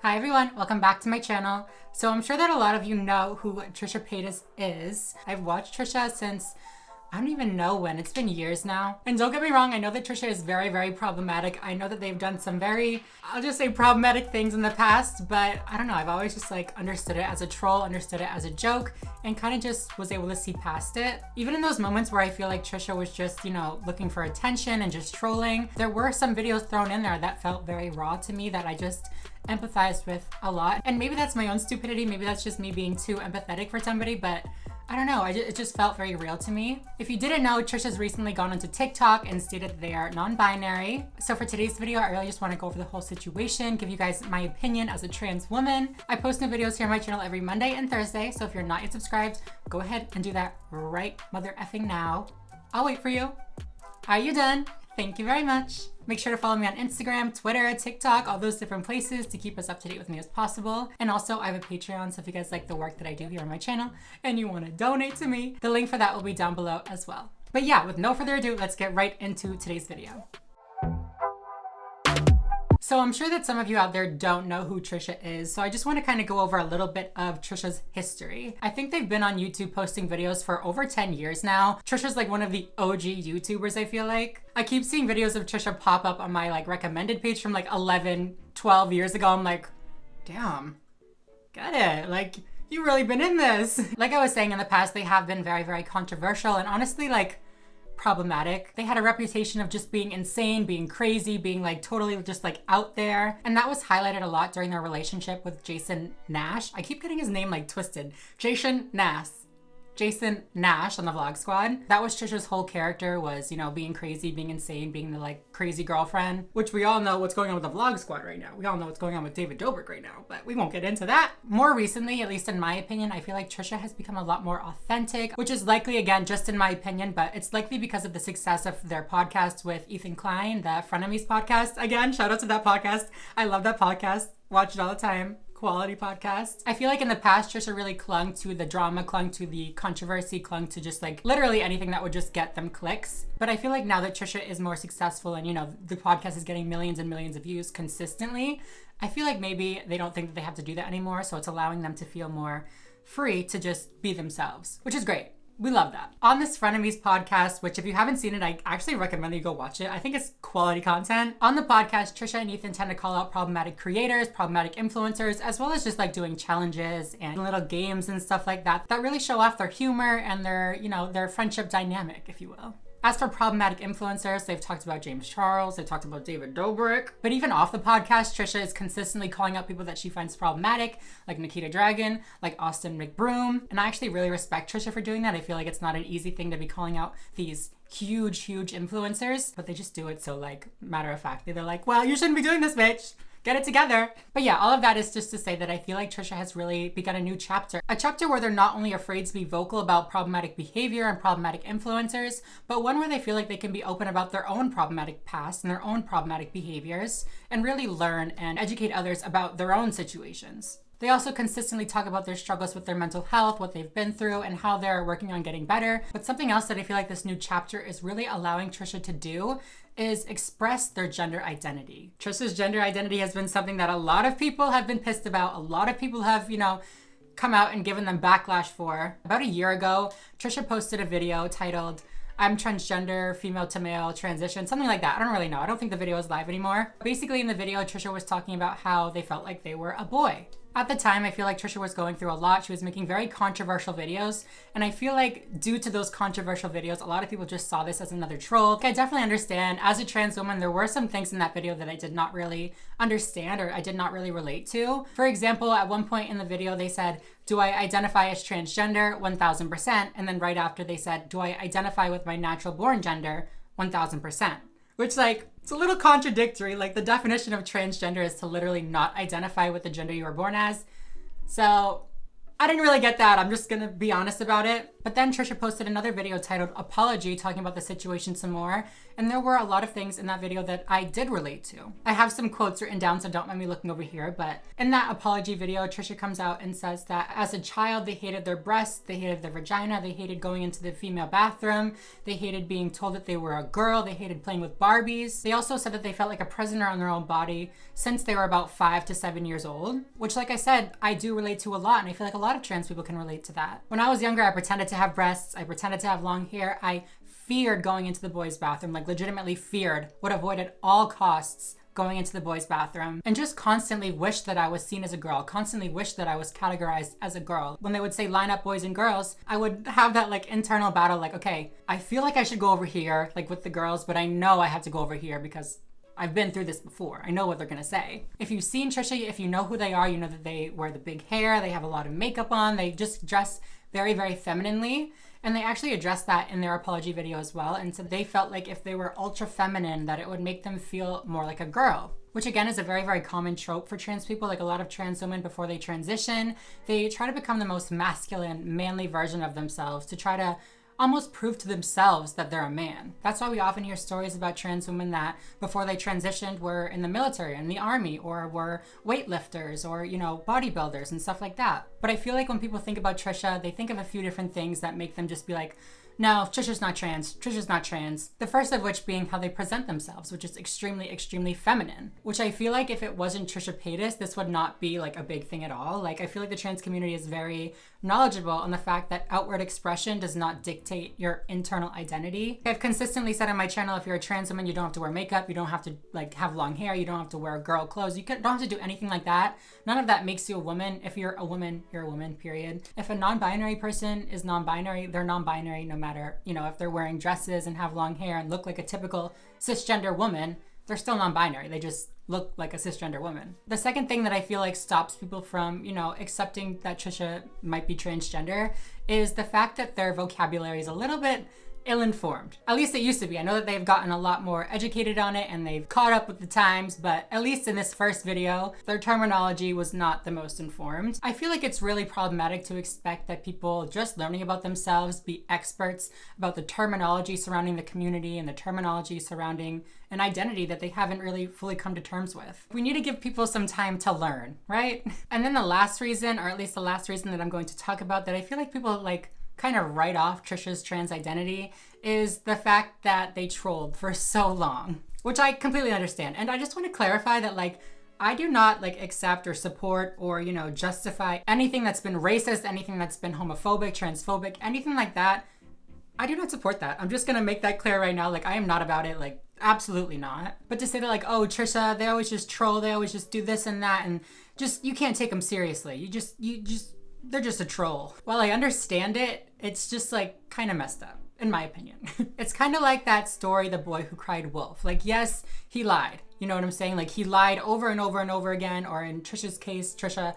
Hi everyone, welcome back to my channel. So I'm sure that a lot of you know who Trisha Paytas is. I've watched Trisha since I don't even know when. It's been years now. And don't get me wrong, I know that Trisha is very, very problematic. I know that they've done some very, I'll just say problematic things in the past, but I don't know, I've always just understood it as a troll, understood it as a joke, and kind of just was able to see past it. Even in those moments where I feel like Trisha was just, looking for attention and just trolling, there were some videos thrown in there that felt very raw to me that I just empathized with a lot. And maybe that's my own stupidity, maybe that's just me being too empathetic for somebody, but I don't know, it just felt very real to me. If you didn't know, Trisha's recently gone onto TikTok and stated that they are non-binary. So for today's video, I really just want to go over the whole situation, give you guys my opinion as a trans woman. I post new videos here on my channel every Monday and Thursday, so if you're not yet subscribed, go ahead and do that right mother effing now. I'll wait for you. Are you done? Thank you very much. Make sure to follow me on Instagram, Twitter, TikTok, all those different places to keep us up to date with me as possible. And also I have a Patreon, so if you guys like the work that I do here on my channel and you want to donate to me, the link for that will be down below as well. But yeah, with no further ado, let's get right into today's video. So I'm sure that some of you out there don't know who Trisha is, so I just want to kind of go over a little bit of Trisha's history. I think they've been on YouTube posting videos for over 10 years now. Trisha's like one of the OG YouTubers, I feel like. I keep seeing videos of Trisha pop up on my recommended page from 11, 12 years ago. I'm like, damn, get it. You've really been in this. Like I was saying in the past, they have been very, very controversial and honestly problematic. They had a reputation of just being insane, being crazy, being totally just out there. And that was highlighted a lot during their relationship with Jason Nash. I keep getting his name twisted. Jason Nash on the Vlog Squad. That was Trisha's whole character was, being crazy, being insane, being the crazy girlfriend, which we all know what's going on with the Vlog Squad right now. We all know what's going on with David Dobrik right now, but we won't get into that. More recently, at least in my opinion, I feel like Trisha has become a lot more authentic, which is likely, again, just in my opinion, but it's likely because of the success of their podcast with Ethan Klein, the Frenemies podcast. Again, shout out to that podcast. I love that podcast. Watch it all the time. Quality podcast. I feel like in the past, Trisha really clung to the drama, clung to the controversy, clung to just literally anything that would just get them clicks. But I feel like now that Trisha is more successful and, the podcast is getting millions and millions of views consistently, I feel like maybe they don't think that they have to do that anymore. So it's allowing them to feel more free to just be themselves, which is great. We love that. On this Frenemies podcast, which if you haven't seen it, I actually recommend that you go watch it. I think it's quality content. On the podcast, Trisha and Ethan tend to call out problematic creators, problematic influencers, as well as just doing challenges and little games and stuff like that that really show off their humor and their, their friendship dynamic, if you will. As for problematic influencers, they've talked about James Charles, they've talked about David Dobrik, but even off the podcast, Trisha is consistently calling out people that she finds problematic, like Nikita Dragon, like Austin McBroom, and I actually really respect Trisha for doing that. I feel like it's not an easy thing to be calling out these huge influencers, but they just do it so matter of factly. They're like, well, you shouldn't be doing this, bitch. Get it together. But yeah, all of that is just to say that I feel like Trisha has really begun a new chapter. A chapter where they're not only afraid to be vocal about problematic behavior and problematic influencers, but one where they feel like they can be open about their own problematic past and their own problematic behaviors and really learn and educate others about their own situations. They also consistently talk about their struggles with their mental health, what they've been through, and how they're working on getting better. But something else that I feel like this new chapter is really allowing Trisha to do is express their gender identity. Trisha's gender identity has been something that a lot of people have been pissed about. A lot of people have, come out and given them backlash for. About a year ago, Trisha posted a video titled, I'm transgender, female to male, transition, something like that. I don't really know. I don't think the video is live anymore. Basically in the video, Trisha was talking about how they felt like they were a boy. At the time, I feel like Trisha was going through a lot. She was making very controversial videos. And I feel like due to those controversial videos, a lot of people just saw this as another troll. I definitely understand. As a trans woman, there were some things in that video that I did not really understand or I did not really relate to. For example, at one point in the video, they said, do I identify as transgender? 1000%. And then right after they said, do I identify with my natural born gender? 1000%. Which it's a little contradictory. The definition of transgender is to literally not identify with the gender you were born as. So I didn't really get that. I'm just gonna be honest about it. But then Trisha posted another video titled Apology, talking about the situation some more, and there were a lot of things in that video that I did relate to. I have some quotes written down, so don't mind me looking over here, but in that apology video, Trisha comes out and says that as a child, they hated their breasts, they hated their vagina, they hated going into the female bathroom, they hated being told that they were a girl, they hated playing with Barbies. They also said that they felt like a prisoner on their own body since they were about 5 to 7 years old, which, like I said, I do relate to a lot, and I feel like a lot of trans people can relate to that. When I was younger, I pretended to have breasts, I pretended to have long hair, I feared going into the boys' bathroom, like legitimately feared, would avoid at all costs going into the boys' bathroom, and just constantly wished that I was seen as a girl, constantly wished that I was categorized as a girl. When they would say line up boys and girls, I would have that like internal battle, like, okay, I feel like I should go over here, like with the girls, but I know I have to go over here because I've been through this before. I know what they're gonna say. If you've seen Trisha, if you know who they are, you know that they wear the big hair, they have a lot of makeup on, they just dress very, very femininely. And they actually addressed that in their apology video as well. And so they felt like if they were ultra feminine, that it would make them feel more like a girl, which again is a very, very common trope for trans people. Like a lot of trans women before they transition, they try to become the most masculine, manly version of themselves to try to almost prove to themselves that they're a man. That's why we often hear stories about trans women that before they transitioned were in the military, in the army, or were weightlifters or, you know, bodybuilders and stuff like that. But I feel like when people think about Trisha, they think of a few different things that make them just be like, no, Trisha's not trans. Trisha's not trans. The first of which being how they present themselves, which is extremely, extremely feminine. Which I feel like if it wasn't Trisha Paytas, this would not be like a big thing at all. Like I feel like the trans community is very knowledgeable on the fact that outward expression does not dictate your internal identity. I've consistently said on my channel, if you're a trans woman, you don't have to wear makeup, you don't have to like have long hair, you don't have to wear girl clothes, don't have to do anything like that. None of that makes you a woman. If you're a woman, you're a woman, period. If a non-binary person is non-binary, they're non-binary no matter, you know, if they're wearing dresses and have long hair and look like a typical cisgender woman, they're still non-binary. They just look like a cisgender woman. The second thing that I feel like stops people from, you know, accepting that Trisha might be transgender is the fact that their vocabulary is a little bit ill-informed. At least it used to be. I know that they've gotten a lot more educated on it and they've caught up with the times, but at least in this first video, their terminology was not the most informed. I feel like it's really problematic to expect that people just learning about themselves be experts about the terminology surrounding the community and the terminology surrounding an identity that they haven't really fully come to terms with. We need to give people some time to learn, right? And then the last reason, or at least the last reason that I'm going to talk about that I feel like people like kind of write off Trisha's trans identity is the fact that they trolled for so long, which I completely understand. And I just want to clarify that like, I do not like accept or support or, you know, justify anything that's been racist, anything that's been homophobic, transphobic, anything like that. I do not support that. I'm just going to make that clear right now. Like I am not about it. Like absolutely not. But to say that like, oh, Trisha, they always just troll. They always just do this and that. And just, you can't take them seriously. They're just a troll. While I understand it, it's just like kind of messed up, in my opinion. It's kind of like that story, The Boy Who Cried Wolf. Like, yes, he lied. You know what I'm saying? Like he lied over and over and over again, or in Trisha's case, Trisha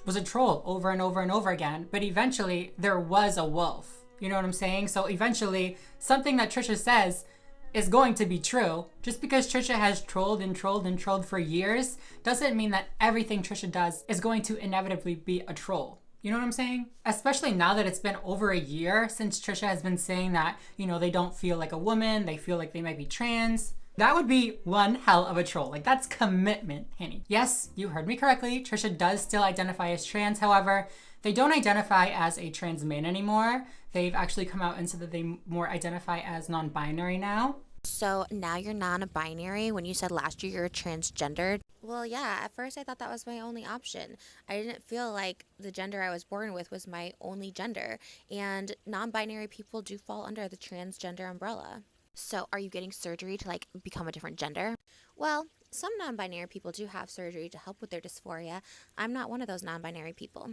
was a troll over and over and over again, but eventually there was a wolf. You know what I'm saying? So eventually something that Trisha says is going to be true. Just because Trisha has trolled and trolled and trolled for years doesn't mean that everything Trisha does is going to inevitably be a troll. You know what I'm saying? Especially now that it's been over a year since Trisha has been saying that, you know, they don't feel like a woman, they feel like they might be trans. That would be one hell of a troll. Like that's commitment, honey. Yes, you heard me correctly. Trisha does still identify as trans. However, they don't identify as a trans man anymore. They've actually come out and said that they more identify as non-binary now. So now you're non-binary when you said last year you're transgendered? Well, yeah, at first I thought that was my only option. I didn't feel like the gender I was born with was my only gender, and non-binary people do fall under the transgender umbrella. So are you getting surgery to like become a different gender? Well, some non-binary people do have surgery to help with their dysphoria. I'm not one of those non-binary people.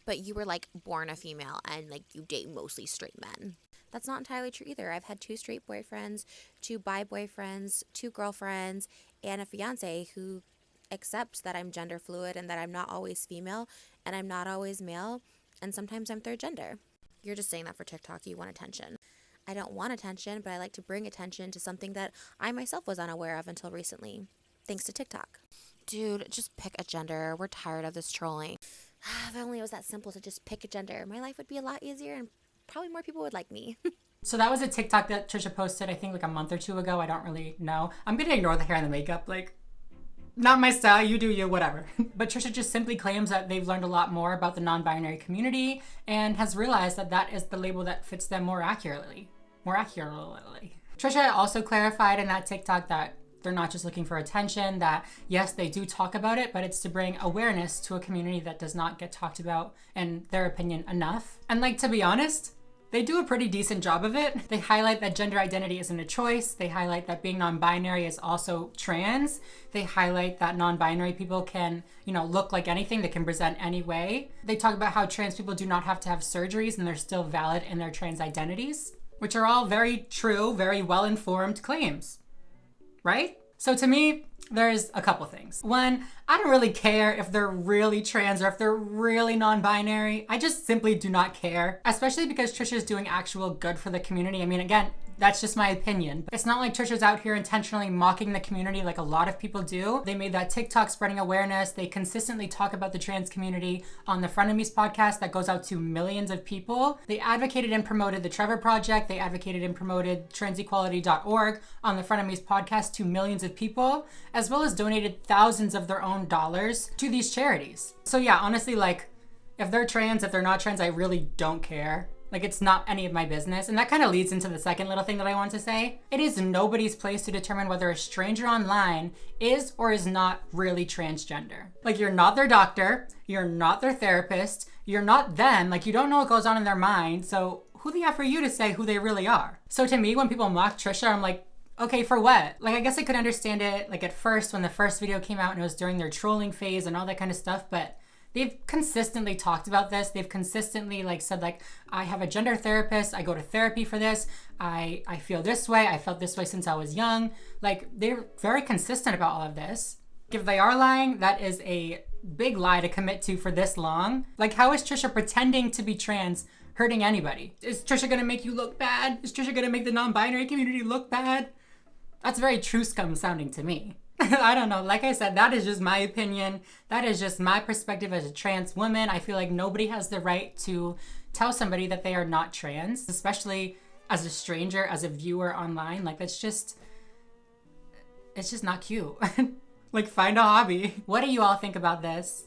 But you were like born a female and like you date mostly straight men. That's not entirely true either. I've had 2 straight boyfriends, 2 bi boyfriends, 2 girlfriends, and a fiance who accepts that I'm gender fluid and that I'm not always female and I'm not always male, and sometimes I'm third gender. You're just saying that for TikTok. You want attention. I don't want attention, but I like to bring attention to something that I myself was unaware of until recently, thanks to TikTok. Dude, just pick a gender. We're tired of this trolling. If only it was that simple to just pick a gender. My life would be a lot easier and probably more people would like me. So that was a TikTok that Trisha posted, I think like a month or two ago. I don't really know. I'm gonna ignore the hair and the makeup. Like, not my style, you do you, whatever. But Trisha just simply claims that they've learned a lot more about the non-binary community and has realized that that is the label that fits them more accurately. Trisha also clarified in that TikTok that they're not just looking for attention, that yes, they do talk about it, but it's to bring awareness to a community that does not get talked about, in their opinion, enough. And like, to be honest, they do a pretty decent job of it. They highlight that gender identity isn't a choice. They highlight that being non-binary is also trans. They highlight that non-binary people can, look like anything. They can present any way. They talk about how trans people do not have to have surgeries and they're still valid in their trans identities, which are all very true, very well-informed claims, right? So to me, there's a couple things. One, I don't really care if they're really trans or if they're really non-binary. I just simply do not care, especially because Trisha is doing actual good for the community. I mean, again, that's just my opinion. It's not like Trisha's out here intentionally mocking the community like a lot of people do. They made that TikTok spreading awareness. They consistently talk about the trans community on the Frenemies podcast that goes out to millions of people. They advocated and promoted the Trevor Project. They advocated and promoted transequality.org on the Frenemies podcast to millions of people, as well as donated thousands of their own dollars to these charities. So yeah, honestly, like, if they're trans, if they're not trans, I really don't care. Like, it's not any of my business. And that kind of leads into the second little thing that I want to say. It is nobody's place to determine whether a stranger online is or is not really transgender. Like, you're not their doctor, you're not their therapist, you're not them. Like, you don't know what goes on in their mind. So who the F are you to say who they really are? So to me, when people mock Trisha, I'm like, okay, for what? Like, I guess I could understand it, like, at first when the first video came out and it was during their trolling phase and all that kind of stuff, but they've consistently talked about this. They've consistently said I have a gender therapist. I go to therapy for this. I feel this way. I felt this way since I was young. Like, they're very consistent about all of this. If they are lying, that is a big lie to commit to for this long. Like, how is Trisha pretending to be trans hurting anybody? Is Trisha gonna make you look bad? Is Trisha gonna make the non-binary community look bad? That's very true scum sounding to me. I don't know. Like I said, that is just my opinion. That is just my perspective as a trans woman. I feel like nobody has the right to tell somebody that they are not trans, especially as a stranger, as a viewer online. Like, it's just not cute. Like, find a hobby. What do you all think about this?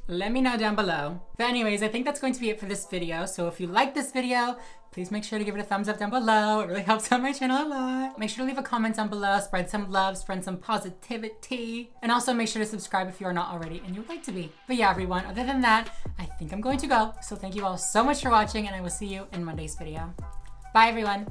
Let me know down below. But anyways, I think that's going to be it for this video. So if you like this video, please make sure to give it a thumbs up down below. It really helps out my channel a lot. Make sure to leave a comment down below, spread some love, spread some positivity. And also make sure to subscribe if you are not already and you would like to be. But yeah, everyone, other than that, I think I'm going to go. So thank you all so much for watching and I will see you in Monday's video. Bye, everyone.